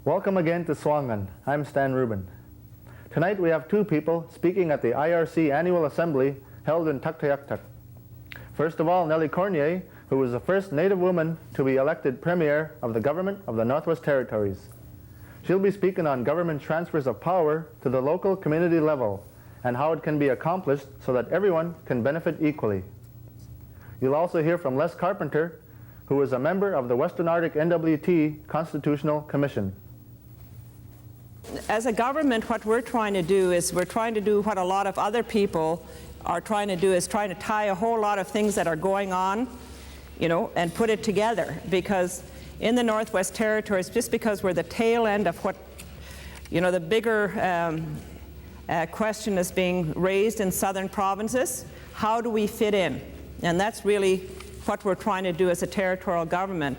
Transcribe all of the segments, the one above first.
Welcome again to SUAANGAN. I'm Stan Rubin. Tonight we have two people speaking at the IRC Annual Assembly held in Tuktoyaktuk. First of all, Nellie Courneyea, who was the first Native woman to be elected Premier of the Government of the Northwest Territories. She'll be speaking on government transfers of power to the local community level and how it can be accomplished so that everyone can benefit equally. You'll also hear from Les Carpenter, who is a member of the Western Arctic NWT Constitutional Commission. As a government, what we're trying to do is we're trying to do what a lot of other people are trying to do, is trying to tie a whole lot of things that are going on, and put it together. Because in the Northwest Territories, just because we're the tail end of what, the bigger question is being raised in southern provinces, how do we fit in? And that's really what we're trying to do as a territorial government.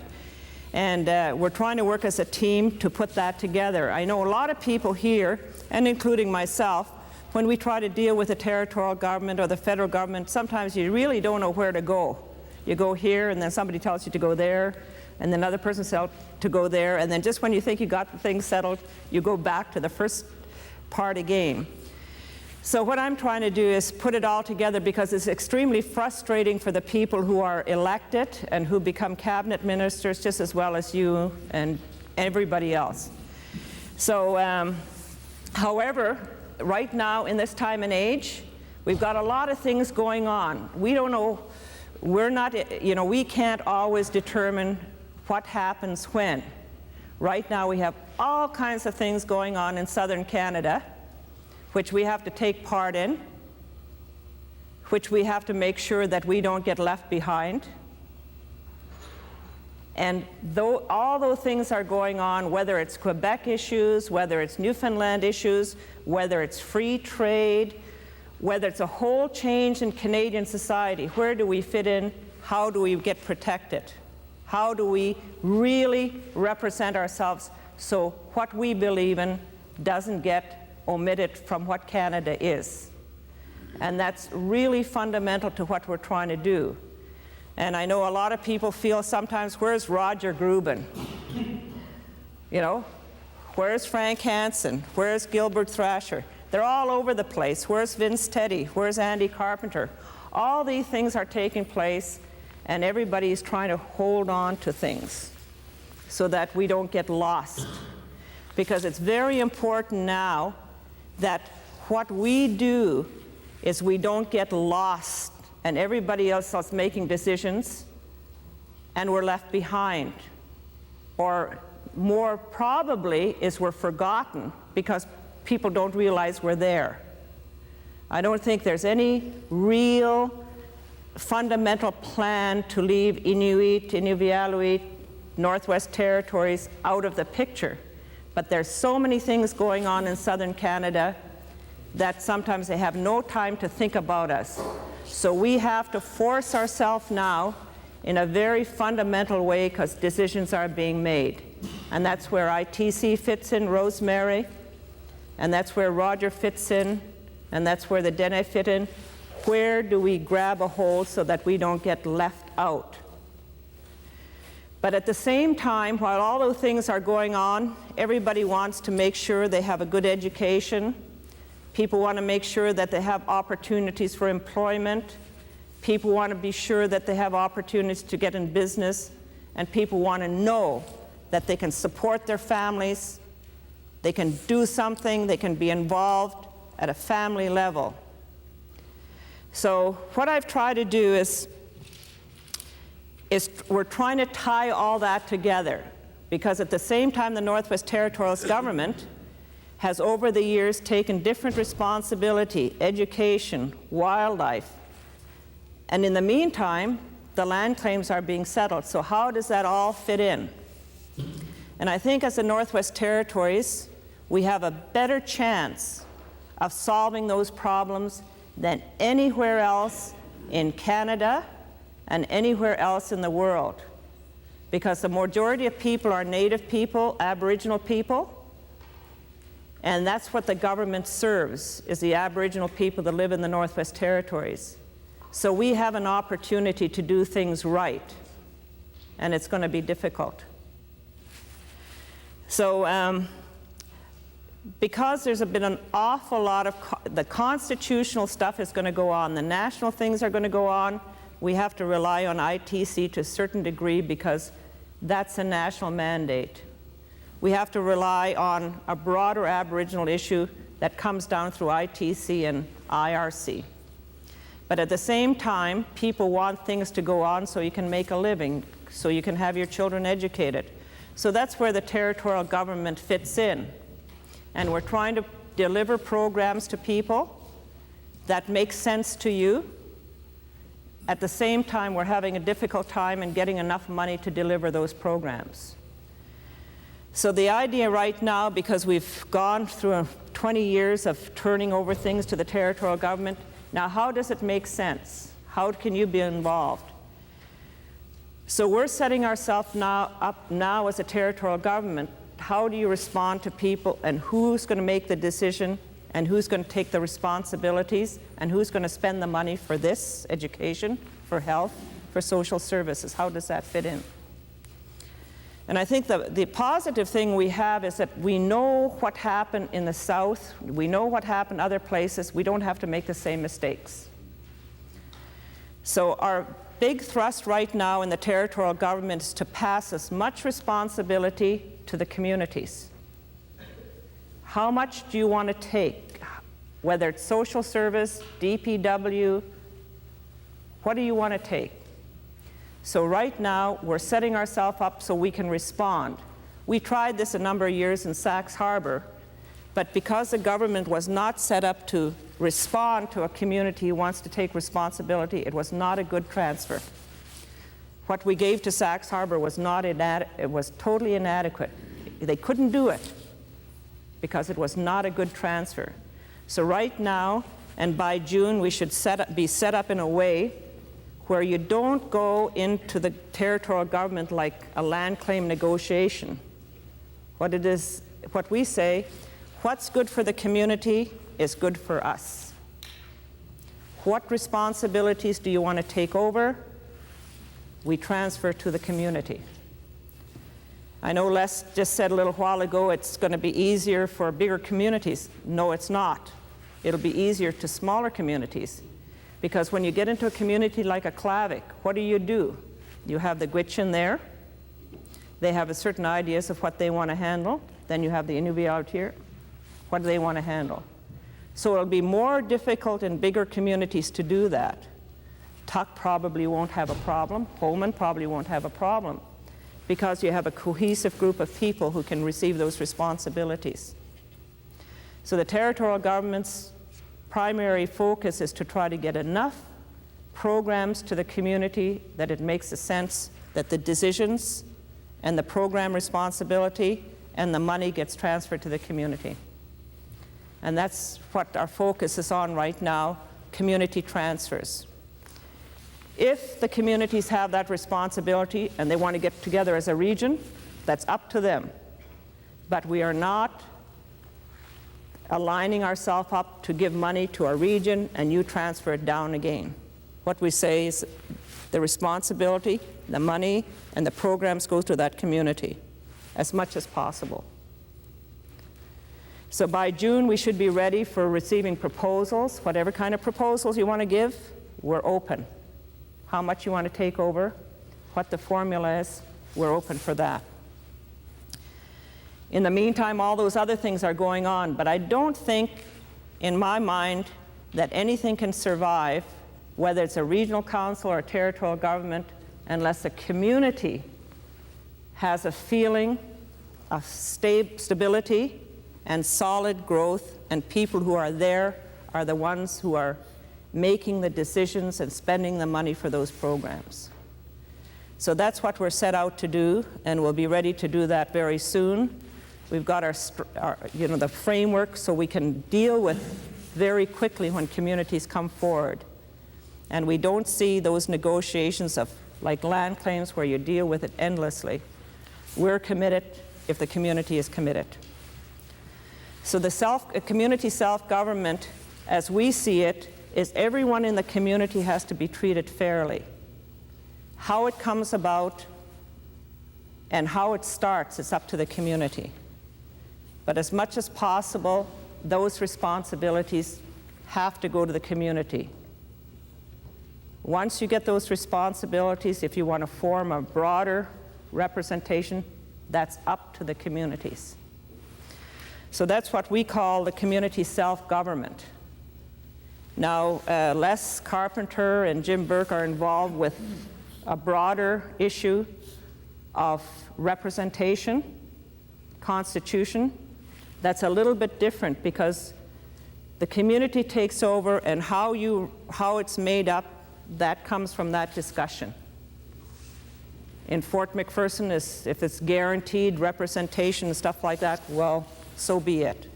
And we're trying to work as a team to put that together. I know a lot of people here, and including myself, when we try to deal with the territorial government or the federal government, sometimes you really don't know where to go. You go here, and then somebody tells you to go there, and then another person tells to go there, and then just when you think you got the thing settled, you go back to the first part again. So what I'm trying to do is put it all together, because it's extremely frustrating for the people who are elected and who become cabinet ministers just as well as you and everybody else. So, however, right now in this time and age, we've got a lot of things going on. We don't know, we can't always determine what happens when. Right now we have all kinds of things going on in southern Canada, which we have to take part in, which we have to make sure that we don't get left behind. And though all those things are going on, whether it's Quebec issues, whether it's Newfoundland issues, whether it's free trade, whether it's a whole change in Canadian society, where do we fit in? How do we get protected? How do we really represent ourselves so what we believe in doesn't get omitted from what Canada is? And that's really fundamental to what we're trying to do. And I know a lot of people feel sometimes, where's Roger Grubin? Where's Frank Hansen? Where's Gilbert Thrasher? They're all over the place. Where's Vince Teddy? Where's Andy Carpenter? All these things are taking place, and everybody's trying to hold on to things so that we don't get lost. Because it's very important now that what we do is we don't get lost and everybody else is making decisions and we're left behind. Or more probably is we're forgotten because people don't realize we're there. I don't think there's any real fundamental plan to leave Inuit, Inuvialuit, Northwest Territories out of the picture. But there's so many things going on in southern Canada that sometimes they have no time to think about us. So we have to force ourselves now in a very fundamental way, because decisions are being made. And that's where ITC fits in, Rosemary, and that's where Roger fits in, and that's where the Dene fit in. Where do we grab a hold so that we don't get left out? But at the same time, while all those things are going on, everybody wants to make sure they have a good education. People want to make sure that they have opportunities for employment. People want to be sure that they have opportunities to get in business. And people want to know that they can support their families, they can do something, they can be involved at a family level. So what I've tried to do is we're trying to tie all that together, because at the same time the Northwest Territorials government has over the years taken different responsibility, education, wildlife, and in the meantime the land claims are being settled. So how does that all fit in? And I think as the Northwest Territories we have a better chance of solving those problems than anywhere else in Canada and anywhere else in the world. Because the majority of people are Native people, Aboriginal people, and that's what the government serves, is the Aboriginal people that live in the Northwest Territories. So we have an opportunity to do things right, and it's going to be difficult. So because there's been an awful lot of, the constitutional stuff is going to go on, the national things are going to go on, we have to rely on ITC to a certain degree because that's a national mandate. We have to rely on a broader Aboriginal issue that comes down through ITC and IRC. But at the same time, people want things to go on so you can make a living, so you can have your children educated. So that's where the territorial government fits in. And we're trying to deliver programs to people that make sense to you. At the same time, we're having a difficult time in getting enough money to deliver those programs. So the idea right now, because we've gone through 20 years of turning over things to the territorial government, now how does it make sense? How can you be involved? So we're setting ourselves up now as a territorial government. How do you respond to people, and who's going to make the decision, and who's going to take the responsibilities, and who's going to spend the money for this, education, for health, for social services? How does that fit in? And I think the positive thing we have is that we know what happened in the South, we know what happened other places, we don't have to make the same mistakes. So our big thrust right now in the territorial government is to pass as much responsibility to the communities. How much do you want to take? Whether it's social service, DPW, what do you want to take? So right now, we're setting ourselves up so we can respond. We tried this a number of years in Sax Harbor, but because the government was not set up to respond to a community who wants to take responsibility, it was not a good transfer. What we gave to Sax Harbor was it was totally inadequate. They couldn't do it because it was not a good transfer. So right now, and by June, we should be set up in a way where you don't go into the territorial government like a land claim negotiation. What we say, what's good for the community is good for us. What responsibilities do you want to take over? We transfer to the community. I know Les just said a little while ago it's going to be easier for bigger communities. No, it's not. It'll be easier to smaller communities. Because when you get into a community like Aklavik, what do? You have the Gwich'in there. They have a certain ideas of what they want to handle. Then you have the Inuvialuit here. What do they want to handle? So it'll be more difficult in bigger communities to do that. Tuk probably won't have a problem. Holman probably won't have a problem because you have a cohesive group of people who can receive those responsibilities. So the territorial government's primary focus is to try to get enough programs to the community that it makes a sense that the decisions and the program responsibility and the money gets transferred to the community. And that's what our focus is on right now, community transfers. If the communities have that responsibility and they want to get together as a region, that's up to them. But we are not aligning ourselves up to give money to a region and you transfer it down again. What we say is the responsibility, the money, and the programs go to that community as much as possible. So by June, we should be ready for receiving proposals. Whatever kind of proposals you want to give, we're open. How much you want to take over, what the formula is, we're open for that. In the meantime, all those other things are going on, but I don't think, in my mind, that anything can survive, whether it's a regional council or a territorial government, unless the community has a feeling of stability and solid growth, and people who are there are the ones who are making the decisions and spending the money for those programs. So that's what we're set out to do, and we'll be ready to do that very soon. We've got the framework so we can deal with very quickly when communities come forward. And we don't see those negotiations of like land claims where you deal with it endlessly. We're committed if the community is committed. So the community self-government, as we see it, is everyone in the community has to be treated fairly. How it comes about and how it starts is up to the community. But as much as possible, those responsibilities have to go to the community. Once you get those responsibilities, if you want to form a broader representation, that's up to the communities. So that's what we call the community self-government. Now, Les Carpenter and Jim Burke are involved with a broader issue of representation, constitution. That's a little bit different because the community takes over, and how it's made up, that comes from that discussion. In Fort McPherson, if it's guaranteed representation and stuff like that, well, so be it.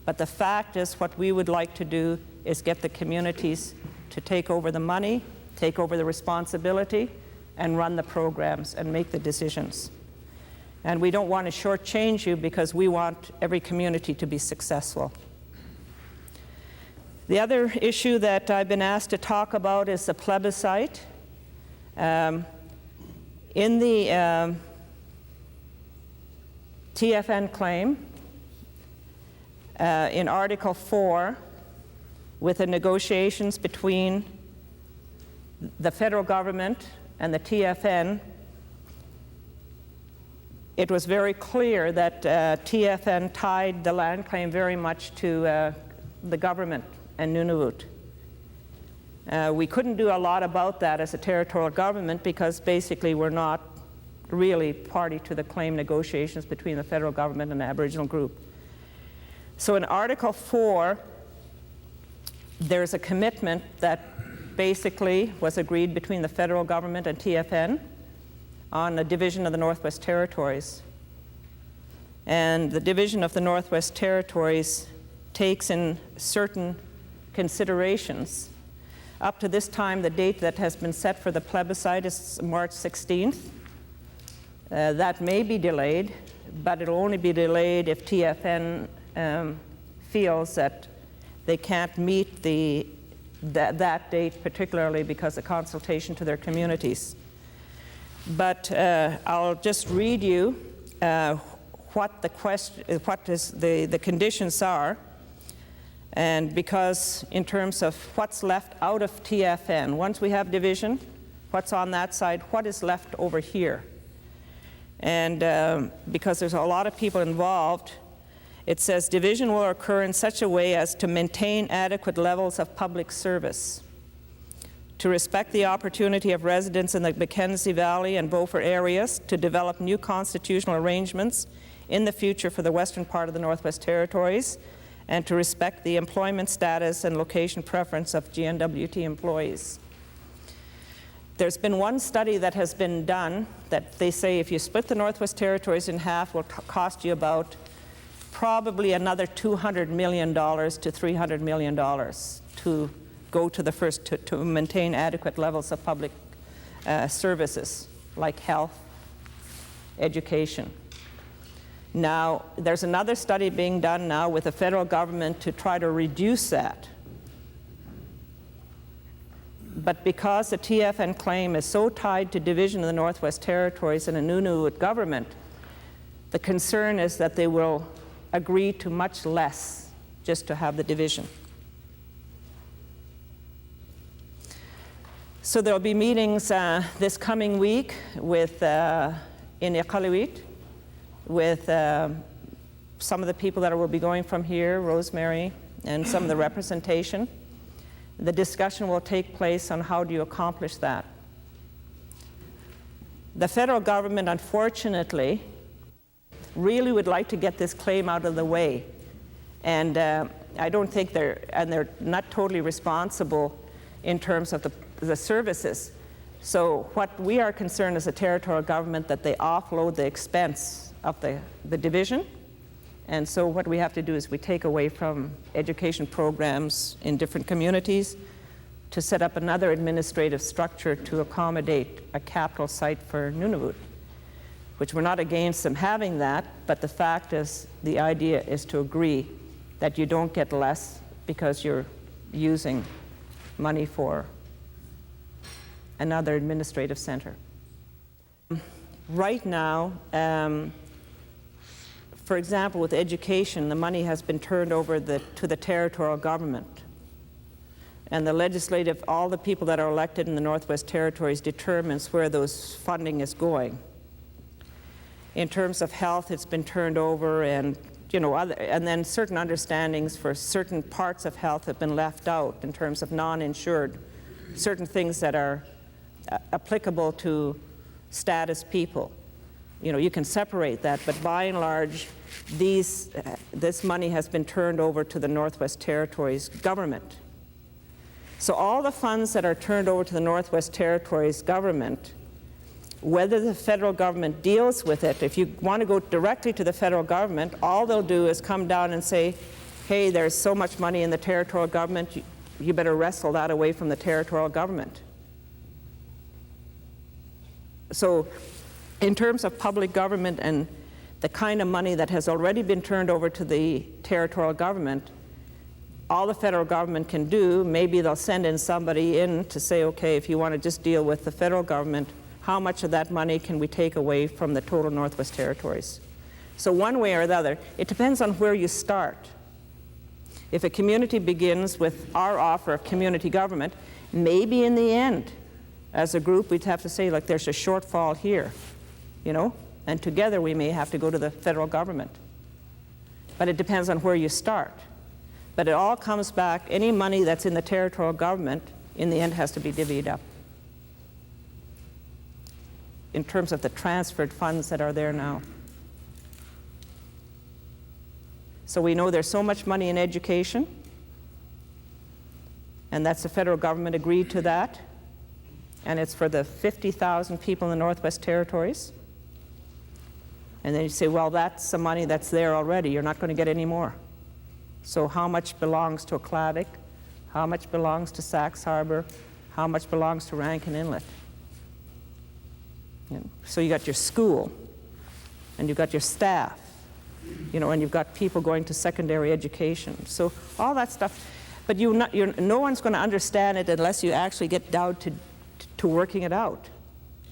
But the fact is, what we would like to do is get the communities to take over the money, take over the responsibility, and run the programs and make the decisions. And we don't want to shortchange you because we want every community to be successful. The other issue that I've been asked to talk about is the plebiscite. In the TFN claim, in Article 4, with the negotiations between the federal government and the TFN, it was very clear that TFN tied the land claim very much to the government and Nunavut. We couldn't do a lot about that as a territorial government because basically we're not really party to the claim negotiations between the federal government and the Aboriginal group. So in Article 4, there's a commitment that basically was agreed between the federal government and TFN on the division of the Northwest Territories. And the division of the Northwest Territories takes in certain considerations. Up to this time, the date that has been set for the plebiscite is March 16th. That may be delayed, but it'll only be delayed if TFN feels that they can't meet that date, particularly because of consultation to their communities. But I'll just read you what the conditions are, and because in terms of what's left out of TFN, once we have division, what's on that side, what is left over here? And because there's a lot of people involved, it says division will occur in such a way as to maintain adequate levels of public service, to respect the opportunity of residents in the Mackenzie Valley and Beaufort areas to develop new constitutional arrangements in the future for the western part of the Northwest Territories, and to respect the employment status and location preference of GNWT employees. There's been one study that has been done that they say if you split the Northwest Territories in half, will cost you about probably another $200 million to $300 million to go to the first, to maintain adequate levels of public services like health, education. Now, there's another study being done now with the federal government to try to reduce that. But because the TFN claim is so tied to division of the Northwest Territories and a Nunavut government, the concern is that they will agree to much less just to have the division. So there will be meetings this coming week with, in Aklavik, with some of the people that will be going from here, Rosemary, and some of the representation. The discussion will take place on how do you accomplish that. The federal government, unfortunately, really would like to get this claim out of the way. And I don't think they're not totally responsible in terms of the services. So what we are concerned as a territorial government that they offload the expense the division. And so what we have to do is we take away from education programs in different communities to set up another administrative structure to accommodate a capital site for Nunavut, which we're not against them having that, but the fact is, the idea is to agree that you don't get less because you're using money for another administrative center. Right now, for example, with education, the money has been turned over to the territorial government. And the legislative, all the people that are elected in the Northwest Territories determines where those funding is going. In terms of health, it's been turned over, and and then certain understandings for certain parts of health have been left out in terms of non-insured, certain things that are applicable to status people. You can separate that, but by and large, this money has been turned over to the Northwest Territories government. So all the funds that are turned over to the Northwest Territories government, whether the federal government deals with it, if you want to go directly to the federal government, all they'll do is come down and say, hey, there's so much money in the territorial government, you better wrestle that away from the territorial government. So in terms of public government and the kind of money that has already been turned over to the territorial government, all the federal government can do, maybe they'll send in somebody in to say, okay, if you want to just deal with the federal government, how much of that money can we take away from the total Northwest Territories? So one way or the other, it depends on where you start. If a community begins with our offer of community government, maybe in the end, as a group, we'd have to say, like, there's a shortfall here, and together we may have to go to the federal government. But it depends on where you start. But it all comes back, any money that's in the territorial government, in the end has to be divvied up in terms of the transferred funds that are there now. So we know there's so much money in education, and that's the federal government agreed to that, and it's for the 50,000 people in the Northwest Territories. And then you say, well, that's some money that's there already, you're not going to get any more. So how much belongs to Aklavik? How much belongs to Sax Harbor? How much belongs to Rankin Inlet? So you got your school, and you've got your staff, and you've got people going to secondary education. So all that stuff, but no one's going to understand it unless you actually get down to working it out.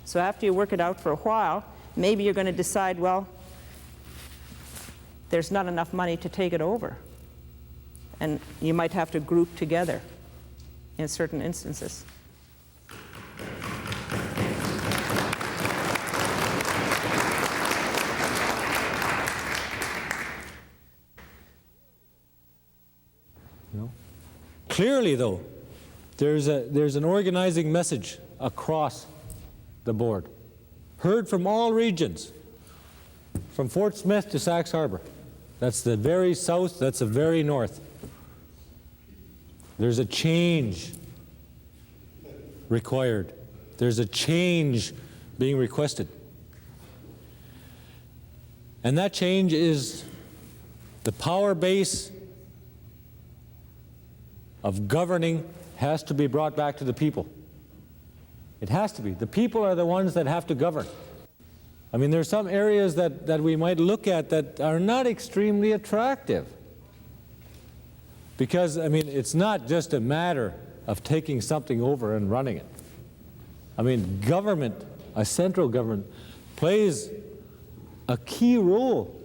So after you work it out for a while, maybe you're going to decide, well, there's not enough money to take it over. And you might have to group together in certain instances. Clearly, though, there's an organizing message across the board, heard from all regions, from Fort Smith to Sax Harbor. That's the very south, that's the very north. There's a change required. There's a change being requested. And that change is the power base of governing has to be brought back to the people. It has to be. The people are the ones that have to govern. I mean, there's some areas that we might look at that are not extremely attractive. Because, I mean, it's not just a matter of taking something over and running it. I mean, government, a central government, plays a key role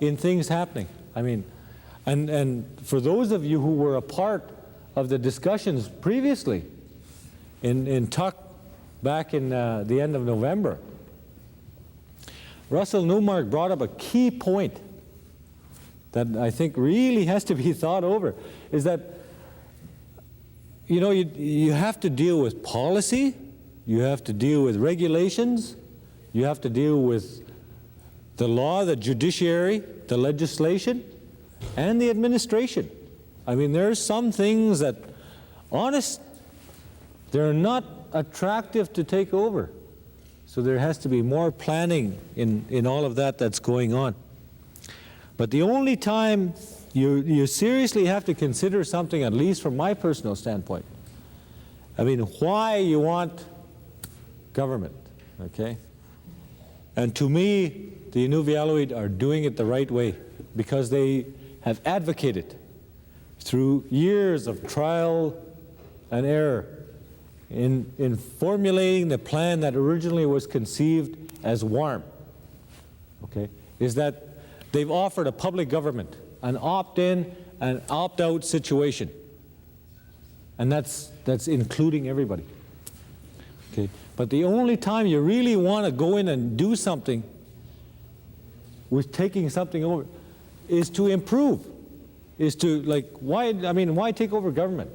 in things happening. I mean, and for those of you who were a part of the discussions previously in Tuck back in the end of November, Russell Newmark brought up a key point that I think really has to be thought over, is that, you have to deal with policy, you have to deal with regulations, you have to deal with the law, the judiciary, the legislation, and the administration. I mean, there's some things that, they're not attractive to take over. So there has to be more planning in all of that that's going on. But the only time you seriously have to consider something, at least from my personal standpoint, I mean, why you want government, okay? And to me, the Inuvialuit are doing it the right way because they have advocated through years of trial and error in formulating the plan that originally was conceived as WARM, okay, is that they've offered a public government an opt-in and opt-out situation. And that's including everybody. Okay. But the only time you really want to go in and do something with taking something over is to improve. Is to, like, why take over government?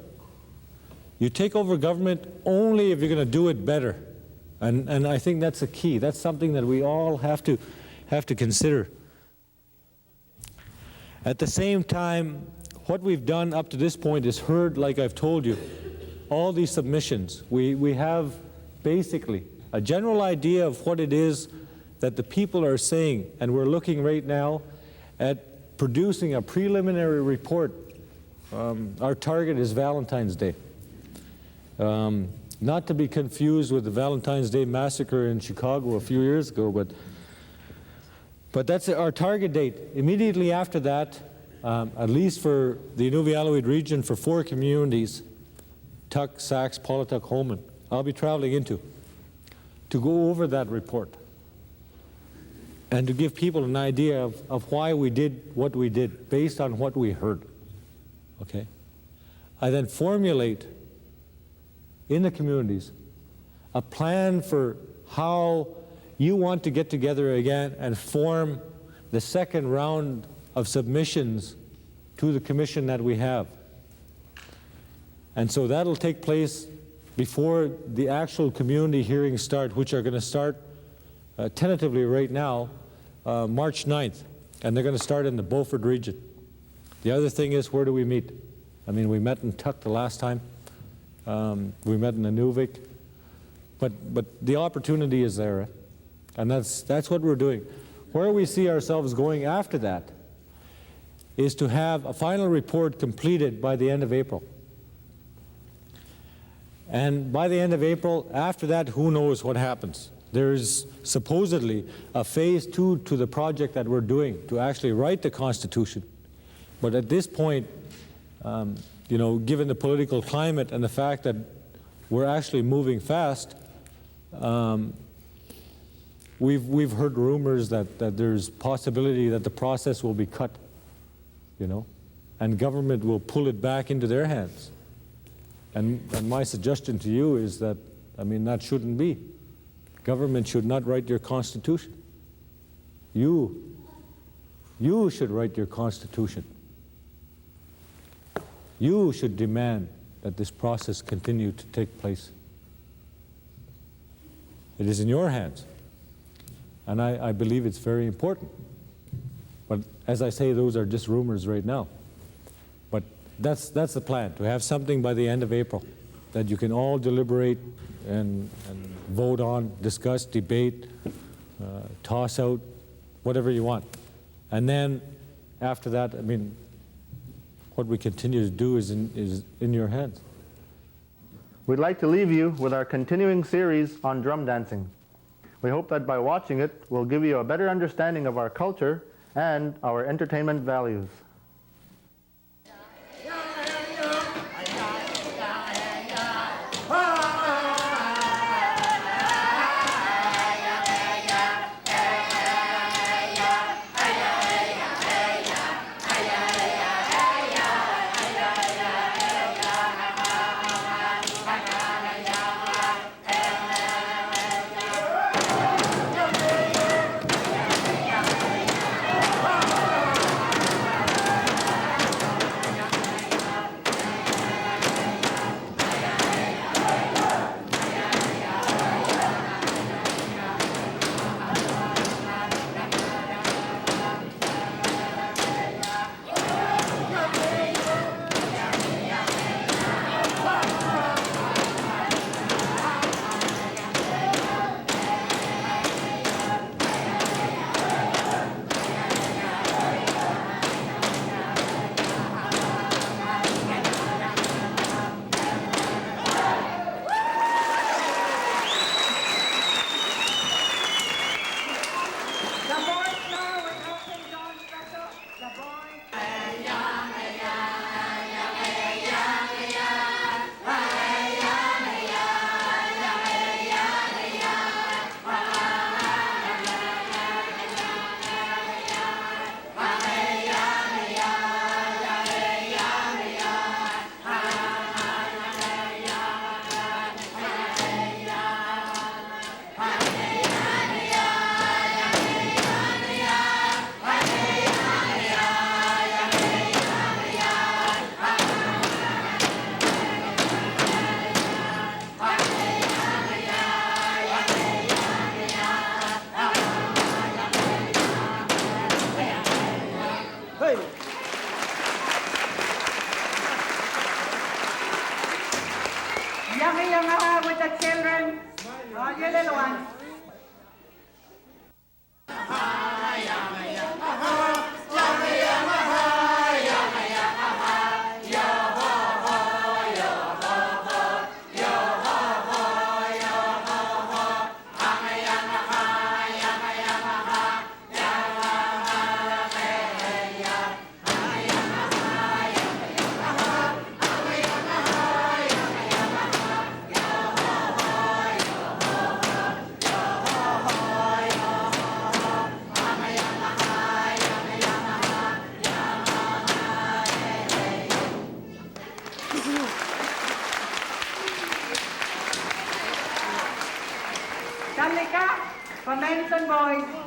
You take over government only if you're going to do it better. And I think that's the key. That's something that we all have to consider. At the same time, what we've done up to this point is heard, like I've told you, all these submissions. We have basically a general idea of what it is that the people are saying, and we're looking right now at producing a preliminary report. Our target is Valentine's Day. Not to be confused with the Valentine's Day massacre in Chicago a few years ago, but that's our target date. Immediately after that, at least for the Inuvialuit region, for 4 communities, Tuk, Sax, Polituk, Holman, I'll be traveling into, to go over that report and to give people an idea of why we did what we did based on what we heard. Okay? I then formulate in the communities a plan for how you want to get together again and form the second round of submissions to the commission that we have. And so that'll take place before the actual community hearings start, which are going to start tentatively right now, March 9th, and they're going to start in the Beaufort region. The other thing is, where do we meet? I mean, we met in Tuk the last time. We met in Inuvik. But the opportunity is there. And that's what we're doing. Where we see ourselves going after that is to have a final report completed by the end of April. And by the end of April, after that, who knows what happens. There's supposedly a phase 2 to the project that we're doing to actually write the Constitution. But at this point, you know, given the political climate and the fact that we're actually moving fast, we've heard rumors that there's possibility that the process will be cut, you know, and government will pull it back into their hands. And my suggestion to you is that, I mean, that shouldn't be. Government should not write your Constitution. You should write your Constitution. You should demand that this process continue to take place. It is in your hands. And I believe it's very important. But as I say, those are just rumors right now. But that's the plan, to have something by the end of April that you can all deliberate and vote on, discuss, debate, toss out, whatever you want. And then after that, I mean, what we continue to do is in your hands. We'd like to leave you with our continuing series on drum dancing. We hope that by watching it, we'll give you a better understanding of our culture and our entertainment values. Yamaha with the children. All you little ones. Kalika, Pamenson boys.